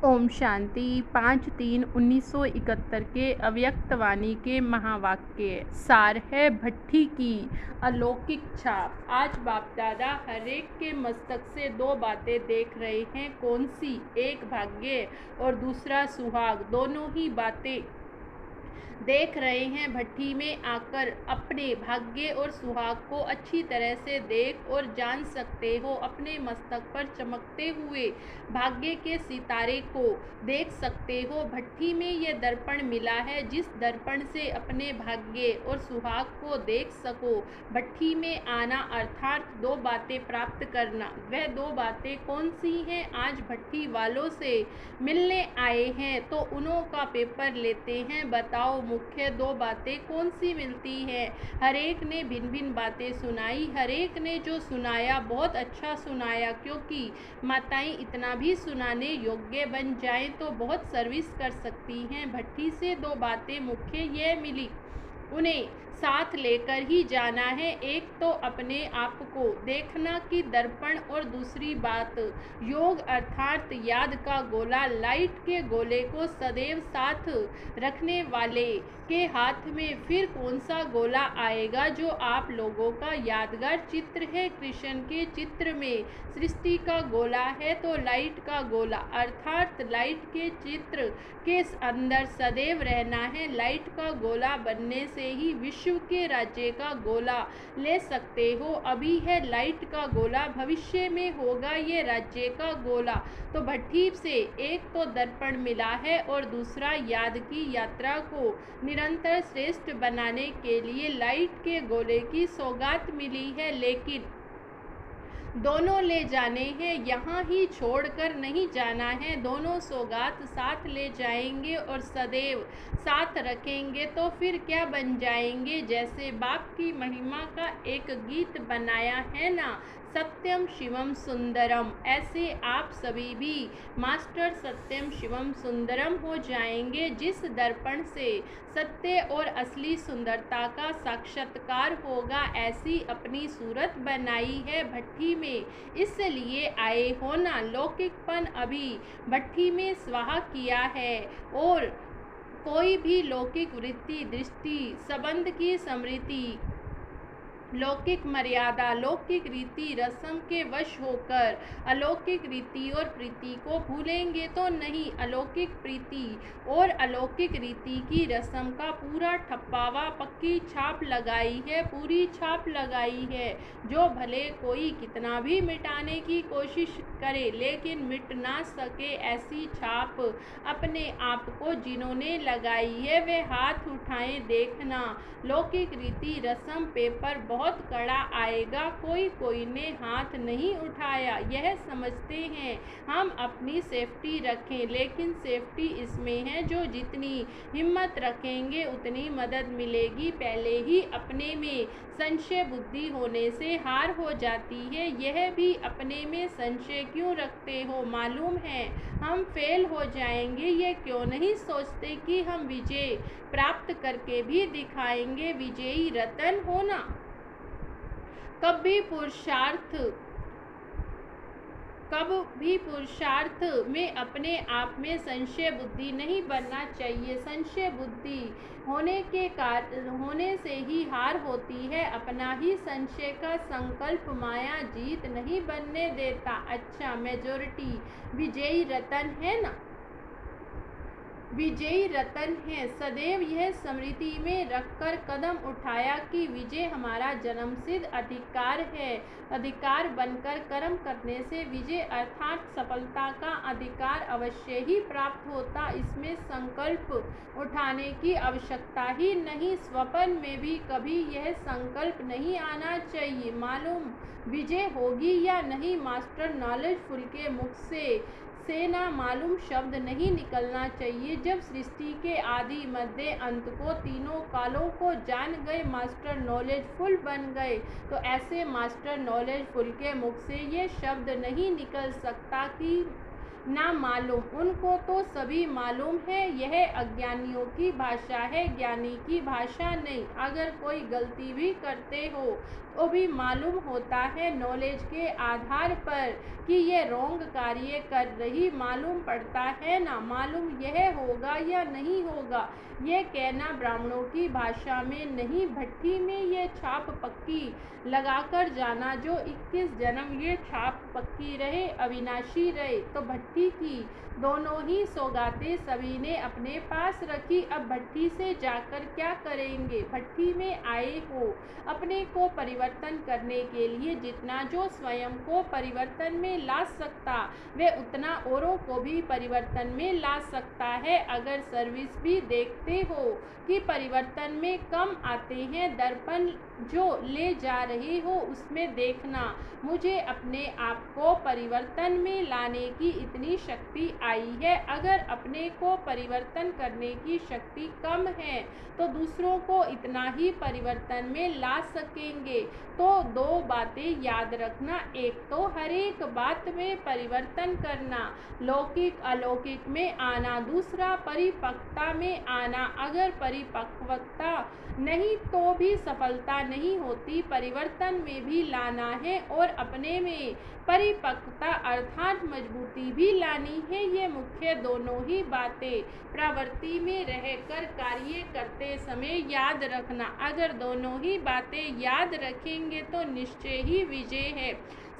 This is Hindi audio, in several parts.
ओम शांति। 5/3/1971 के अव्यक्तवाणी के महावाक्य सार है भट्टी की अलौकिक छाप। आज बाप दादा हर एक के मस्तक से दो बातें देख रहे हैं। कौन सी? एक भाग्य और दूसरा सुहाग। दोनों ही बातें देख रहे हैं। भट्टी में आकर अपने भाग्य और सुहाग को अच्छी तरह से देख और जान सकते हो। अपने मस्तक पर चमकते हुए भाग्य के सितारे को देख सकते हो। भट्टी में यह दर्पण मिला है जिस दर्पण से अपने भाग्य और सुहाग को देख सको। भट्टी में आना अर्थात दो बातें प्राप्त करना। वह दो बातें कौन सी हैं? आज भट्टी वालों से मिलने आए हैं तो उन्हों का पेपर लेते हैं। बताओ मुख्य दो बातें कौन सी मिलती हैं? हर एक ने भिन्न भिन्न बातें सुनाई। हर एक ने जो सुनाया बहुत अच्छा सुनाया, क्योंकि माताएं इतना भी सुनाने योग्य बन जाएं तो बहुत सर्विस कर सकती हैं। भट्टी से दो बातें मुख्य यह मिली, उन्हें साथ लेकर ही जाना है। एक तो अपने आप को देखना कि दर्पण, और दूसरी बात योग अर्थात याद का गोला, लाइट के गोले को सदैव साथ रखने वाले के हाथ में फिर कौन सा गोला आएगा जो आप लोगों का यादगार चित्र है। कृष्ण के चित्र में सृष्टि का गोला है तो लाइट का गोला अर्थात लाइट के चित्र के अंदर सदैव रहना है। लाइट का गोला बनने से ही विश्व के राज्य का गोला ले सकते हो। अभी है लाइट का गोला, भविष्य में होगा ये राज्य का गोला। तो भट्टी से एक तो दर्पण मिला है और दूसरा याद की यात्रा को निरंतर श्रेष्ठ बनाने के लिए लाइट के गोले की सौगात मिली है। लेकिन दोनों ले जाने हैं, यहाँ ही छोड़कर नहीं जाना है। दोनों सौगात साथ ले जाएंगे और सदैव साथ रखेंगे तो फिर क्या बन जाएंगे? जैसे बाप की महिमा का एक गीत बनाया है ना, सत्यम शिवम सुंदरम, ऐसे आप सभी भी मास्टर सत्यम शिवम सुंदरम हो जाएंगे। जिस दर्पण से सत्य और असली सुंदरता का साक्षात्कार होगा, ऐसी अपनी सूरत बनाई है भट्टी में, इसलिए आए हो ना। लौकिकपन अभी भट्टी में स्वाहा किया है और कोई भी लौकिक वृत्ति, दृष्टि, संबंध की स्मृति, लौकिक मर्यादा, लौकिक रीति रस्म के वश होकर अलौकिक रीति और प्रीति को भूलेंगे तो नहीं। अलौकिक प्रीति और अलौकिक रीति की रस्म का पूरा ठप्पावा पक्की छाप लगाई है, पूरी छाप लगाई है, जो भले कोई कितना भी मिटाने की कोशिश करे लेकिन मिट ना सके। ऐसी छाप अपने आप को जिन्होंने लगाई है वे हाथ उठाएं देखना। लौकिक रीति रस्म पेपर बहुत कड़ा आएगा। कोई ने हाथ नहीं उठाया, यह समझते हैं हम अपनी सेफ्टी रखें, लेकिन सेफ्टी इसमें है जो जितनी हिम्मत रखेंगे उतनी मदद मिलेगी। पहले ही अपने में संशय बुद्धि होने से हार हो जाती है। यह भी अपने में संशय क्यों रखते हो? मालूम है हम फेल हो जाएंगे, ये क्यों नहीं सोचते कि हम विजय प्राप्त करके भी दिखाएंगे। विजयी रतन होना कब भी पुरुषार्थ में अपने आप में संशय बुद्धि नहीं बनना चाहिए। संशय बुद्धि होने से ही हार होती है। अपना ही संशय का संकल्प माया जीत नहीं बनने देता। अच्छा, मेजॉरिटी विजयी रतन है ना, विजयी रतन है। सदैव यह स्मृति में रखकर कदम उठाया कि विजय हमारा जन्मसिद्ध अधिकार है। अधिकार बनकर कर्म करने से विजय अर्थात सफलता का अधिकार अवश्य ही प्राप्त होता। इसमें संकल्प उठाने की आवश्यकता ही नहीं। स्वप्न में भी कभी यह संकल्प नहीं आना चाहिए मालूम विजय होगी या नहीं। मास्टर नॉलेजफुल के मुख से ना मालूम शब्द नहीं निकलना चाहिए। जब सृष्टि के आदि मध्य अंत को तीनों कालों को जान गए, मास्टर नॉलेजफुल बन गए, तो ऐसे मास्टर नॉलेजफुल के मुख से ये शब्द नहीं निकल सकता कि ना मालूम, उनको तो सभी मालूम है, यह अज्ञानियों की भाषा है, ज्ञानी की भाषा नहीं। अगर कोई गलती भी करते हो तो भी मालूम होता है नॉलेज के आधार पर कि ये रॉन्ग कार्य कर रही, मालूम पड़ता है ना, मालूम यह होगा या नहीं होगा, ये कहना ब्राह्मणों की भाषा में नहीं। भट्ठी में ये छाप पक्की लगाकर जाना, जो 21 जन्म ये छाप पक्की रहे, अविनाशी रहे। तो भट्ठी की दोनों ही सौगातें सभी ने अपने पास रखी। अब भट्ठी से जाकर क्या करेंगे? भट्ठी में आए हो अपने को परिवर्तन करने के लिए, जितना जो स्वयं को परिवर्तन में ला सकता वे उतना औरों को भी परिवर्तन में ला सकता है। अगर सर्विस भी देखते हो कि परिवर्तन में कम आते हैं, दर्पण जो ले जा रहे हो उसमें देखना, मुझे अपने आप को परिवर्तन में लाने की इतनी शक्ति आई है। अगर अपने को परिवर्तन करने की शक्ति कम है तो दूसरों को इतना ही परिवर्तन में ला सकेंगे। तो दो बातें याद रखना, एक तो हर एक बात में परिवर्तन करना, लौकिक अलौकिक में आना, दूसरा परिपक्वता में आना। अगर परिपक्वता नहीं तो भी सफलता नहीं होती, परिवर्तन में भी लाना है और अपने में परिपक्वता अर्थात मजबूती भी लानी है। ये मुख्य दोनों ही बातें प्रवृत्ति में रहकर कार्य करते समय याद रखना। अगर दोनों ही बातें याद रखेंगे तो निश्चय ही विजय है।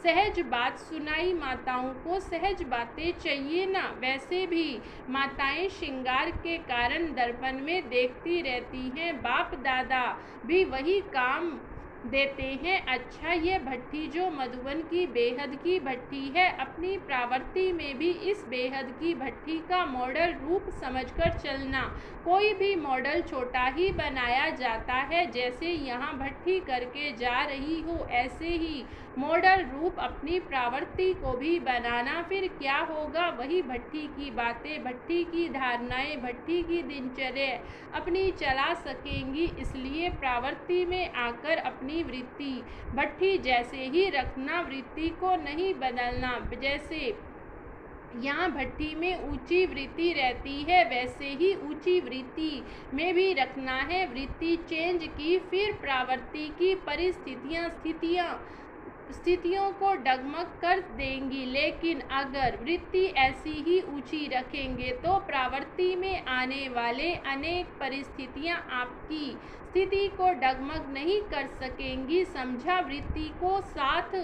सहज बात सुनाई, माताओं को सहज बातें चाहिए ना। वैसे भी माताएं श्रृंगार के कारण दर्पण में देखती रहती हैं, बाप दादा भी वही काम देते हैं। अच्छा, ये भट्ठी जो मधुबन की बेहद की भट्ठी है, अपनी प्रवृत्ति में भी इस बेहद की भट्ठी का मॉडल रूप समझकर चलना। कोई भी मॉडल छोटा ही बनाया जाता है, जैसे यहाँ भट्ठी करके जा रही हो ऐसे ही मॉडल रूप अपनी प्रवृत्ति को भी बनाना। फिर क्या होगा? वही भट्ठी की बातें, भट्ठी की धारणाएं, भट्ठी की दिनचर्या अपनी चला सकेंगी। इसलिए प्रवृत्ति में आकर अपनी वृत्ति भट्ठी जैसे ही रखना, वृत्ति को नहीं बदलना। जैसे यहाँ भट्ठी में ऊंची वृत्ति रहती है, वैसे ही ऊंची वृत्ति में भी रखना है। वृत्ति चेंज की, फिर प्रवृत्ति की स्थितियों को डगमग कर देंगी। लेकिन अगर वृत्ति ऐसी ही ऊंची रखेंगे तो प्रवृत्ति में आने वाले अनेक परिस्थितियां आपकी स्थिति को डगमग नहीं कर सकेंगी। समझा? वृत्ति को साथ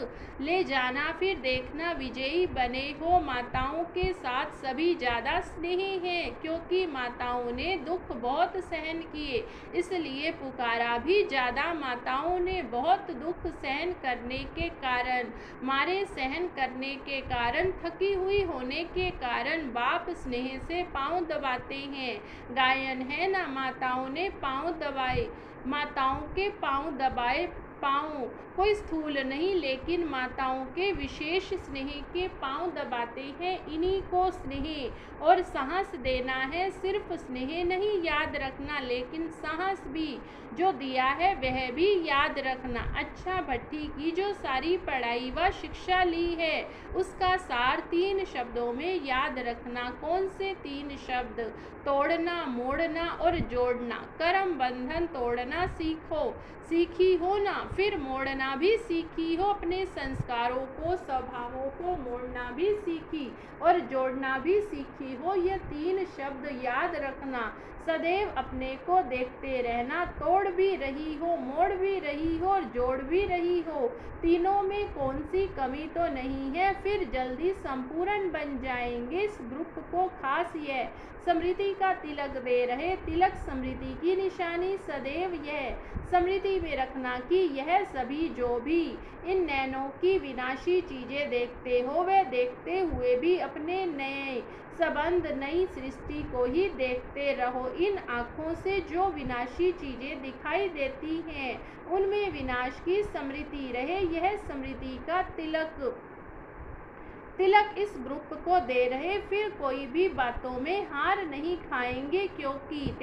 ले जाना, फिर देखना विजयी बने हो। माताओं के साथ सभी ज़्यादा स्नेही हैं, क्योंकि माताओं ने दुख बहुत सहन किए, इसलिए पुकारा भी ज़्यादा। माताओं ने बहुत दुख सहन करने के कारण, मारे सहन करने के कारण, थकी हुई होने के कारण बाप स्नेह से पांव दबाते हैं। गायन है ना, माताओं ने पांव दबाए, माताओं के पांव दबाए। पाँव कोई स्थूल नहीं, लेकिन माताओं के विशेष स्नेह के पांव दबाते हैं। इन्हीं को स्नेह और साहस देना है, सिर्फ स्नेह नहीं याद रखना, लेकिन साहस भी जो दिया है वह भी याद रखना। अच्छा, भट्ठी की जो सारी पढ़ाई व शिक्षा ली है उसका सार 3 शब्दों में याद रखना। कौन से 3 शब्द? तोड़ना, मोड़ना और जोड़ना। कर्म बंधन तोड़ना सीखी हो ना, फिर मोड़ना भी सीखी हो, अपने संस्कारों को, स्वभावों को मोड़ना भी सीखी और जोड़ना भी सीखी हो। ये 3 शब्द याद रखना। सदैव अपने को देखते रहना, तोड़ भी रही हो, मोड़ भी रही हो और जोड़ भी रही हो, तीनों में कौन सी कमी तो नहीं है, फिर जल्दी संपूर्ण बन जाएंगे। इस ग्रुप को खास यह समृद्धि का तिलक दे रहे। तिलक समृद्धि की निशानी, सदैव यह समृद्धि में रखना कि यह सभी जो भी इन नैनों की विनाशी चीजें देखते हो, वे देखते हुए भी अपने नए संबंध, नई सृष्टि को ही देखते रहो। इन आँखों से जो विनाशी चीजें दिखाई देती हैं उनमें विनाश की स्मृति रहे। यह स्मृति का तिलक तिलक इस ग्रुप को दे रहे, फिर कोई भी बातों में हार नहीं खाएंगे, क्योंकि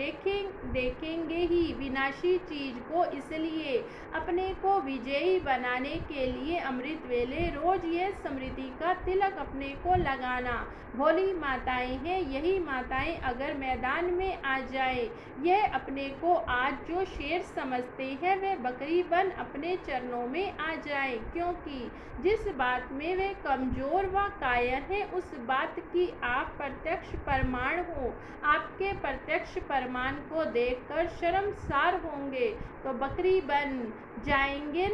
देखेंगे ही विनाशी चीज को। इसलिए अपने को विजयी बनाने के लिए अमृत वेले रोज ये स्मृति का तिलक अपने को लगाना। भोली माताएं हैं, यही माताएं अगर मैदान में आ जाए, यह अपने को आज जो शेर समझते हैं वे बकरी बन अपने चरणों में आ जाए, क्योंकि जिस बात में वे कमजोर व कायर हैं उस बात की आप प्रत्यक्ष प्रमाण हो। आपके प्रत्यक्ष प्रमाण को देखकर शर्मसार होंगे तो बकरी बन जाएंगे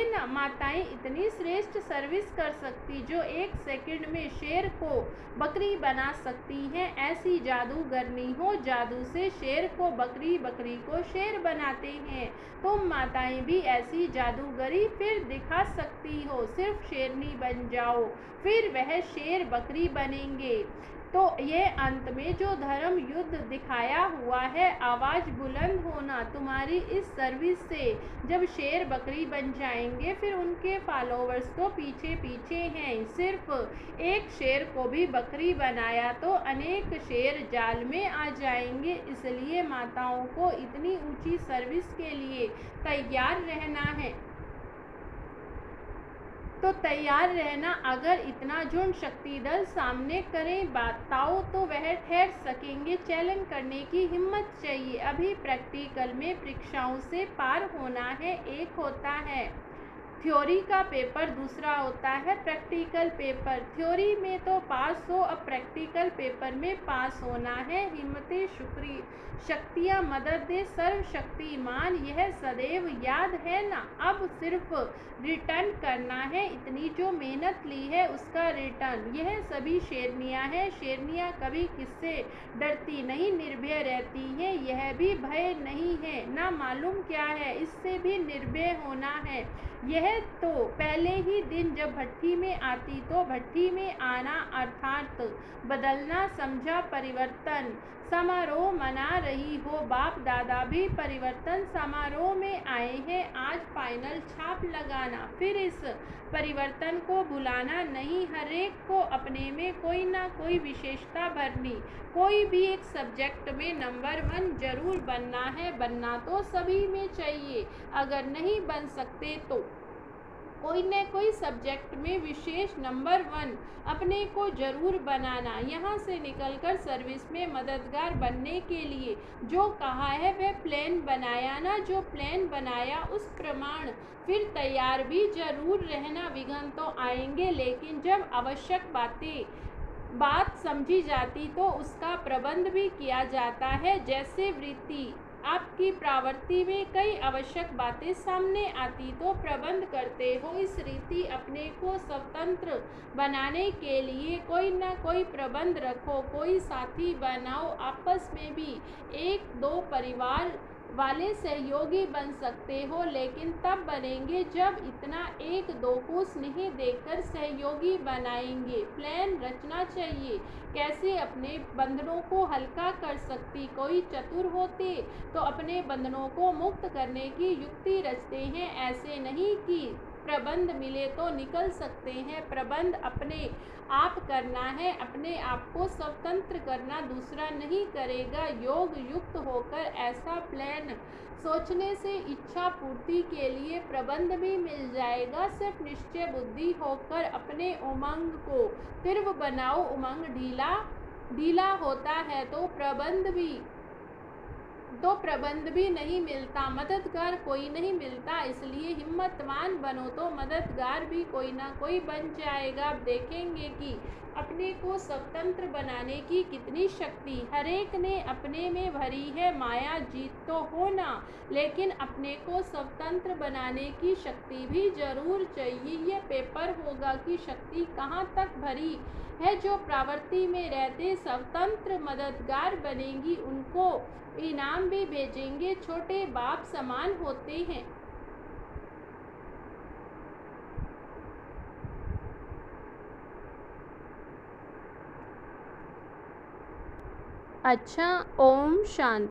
ना। माताएं इतनी श्रेष्ठ सर्विस कर सकती जो 1 सेकंड में शेर को बकरी बना सकती हैं, ऐसी जादूगरनी हो। जादू से शेर को बकरी, बकरी को शेर बनाते हैं। तुम माताएं भी ऐसी जादूगरी फिर दिखा सकती हो। सिर्फ शेरनी बन जाओ, फिर वह शेर बकरी बनेंगे। तो ये अंत में जो धर्म युद्ध दिखाया हुआ है, आवाज बुलंद होना तुम्हारी इस सर्विस से। जब शेर बकरी बन जाएंगे फिर उनके फॉलोवर्स तो पीछे पीछे हैं। सिर्फ एक शेर को भी बकरी बनाया तो अनेक शेर जाल में आ जाएंगे। इसलिए माताओं को इतनी ऊंची सर्विस के लिए तैयार रहना है। तो तैयार रहना। अगर इतना झुंड शक्ति दल सामने करें बताओ तो वह ठहर सकेंगे। चैलेंज करने की हिम्मत चाहिए। अभी प्रैक्टिकल में परीक्षाओं से पार होना है। एक होता है थ्योरी का पेपर, दूसरा होता है प्रैक्टिकल पेपर। थ्योरी में तो पास हो, अब प्रैक्टिकल पेपर में पास होना है। हिम्मतें शुक्री शक्तियाँ मदद दे सर्वशक्तिमान, यह सदैव याद है ना। अब सिर्फ रिटर्न करना है, इतनी जो मेहनत ली है उसका रिटर्न। यह सभी शेरनियाँ हैं। शेरनियाँ कभी किससे डरती नहीं, निर्भय रहती हैं। यह भी भय नहीं है ना मालूम क्या है, इससे भी निर्भय होना है। यह तो पहले ही दिन जब भट्टी में आती तो भट्टी में आना अर्थात बदलना समझा परिवर्तन समारोह मना रही हो। बाप दादा भी परिवर्तन समारोह में आए हैं। आज फाइनल छाप लगाना, फिर इस परिवर्तन को भुलाना नहीं। हर एक को अपने में कोई ना कोई विशेषता भरनी। कोई भी एक सब्जेक्ट में नंबर 1 जरूर बनना है। बनना तो सभी में चाहिए, अगर नहीं बन सकते तो कोई न कोई सब्जेक्ट में विशेष नंबर 1 अपने को जरूर बनाना। यहाँ से निकलकर सर्विस में मददगार बनने के लिए जो कहा है वह प्लान बनाया ना। जो प्लान बनाया उस प्रमाण फिर तैयार भी जरूर रहना। विघ्न तो आएंगे, लेकिन जब आवश्यक बात समझी जाती तो उसका प्रबंध भी किया जाता है। जैसे वृत्ति आपकी प्रवृत्ति में कई आवश्यक बातें सामने आती तो प्रबंध करते हो। इस रीति अपने को स्वतंत्र बनाने के लिए कोई ना कोई प्रबंध रखो, कोई साथी बनाओ। आपस में भी 1-2 परिवार वाले सहयोगी बन सकते हो, लेकिन तब बनेंगे जब इतना 1-2 को स्नेह देकर सहयोगी बनाएंगे। प्लान रचना चाहिए, कैसे अपने बंधनों को हल्का कर सकती। कोई चतुर होते तो अपने बंधनों को मुक्त करने की युक्ति रचते हैं। ऐसे नहीं कि प्रबंध मिले तो निकल सकते हैं। प्रबंध अपने आप करना है, अपने आप को स्वतंत्र करना, दूसरा नहीं करेगा। योग युक्त होकर ऐसा प्लान सोचने से इच्छा पूर्ति के लिए प्रबंध भी मिल जाएगा। सिर्फ निश्चय बुद्धि होकर अपने उमंग को तीव्र बनाओ। उमंग ढीला होता है तो प्रबंध भी नहीं मिलता, मददगार कोई नहीं मिलता। इसलिए हिम्मतवान बनो तो मददगार भी कोई ना कोई बन जाएगा। अब देखेंगे कि अपने को स्वतंत्र बनाने की कितनी शक्ति हर एक ने अपने में भरी है। माया जीत तो हो ना, लेकिन अपने को स्वतंत्र बनाने की शक्ति भी जरूर चाहिए। यह पेपर होगा कि शक्ति कहाँ तक भरी है। जो प्रवृत्ति में रहते स्वतंत्र मददगार बनेंगी, उनको इनाम भी भेजेंगे। छोटे बाप समान होते हैं। अच्छा, ओम शांति।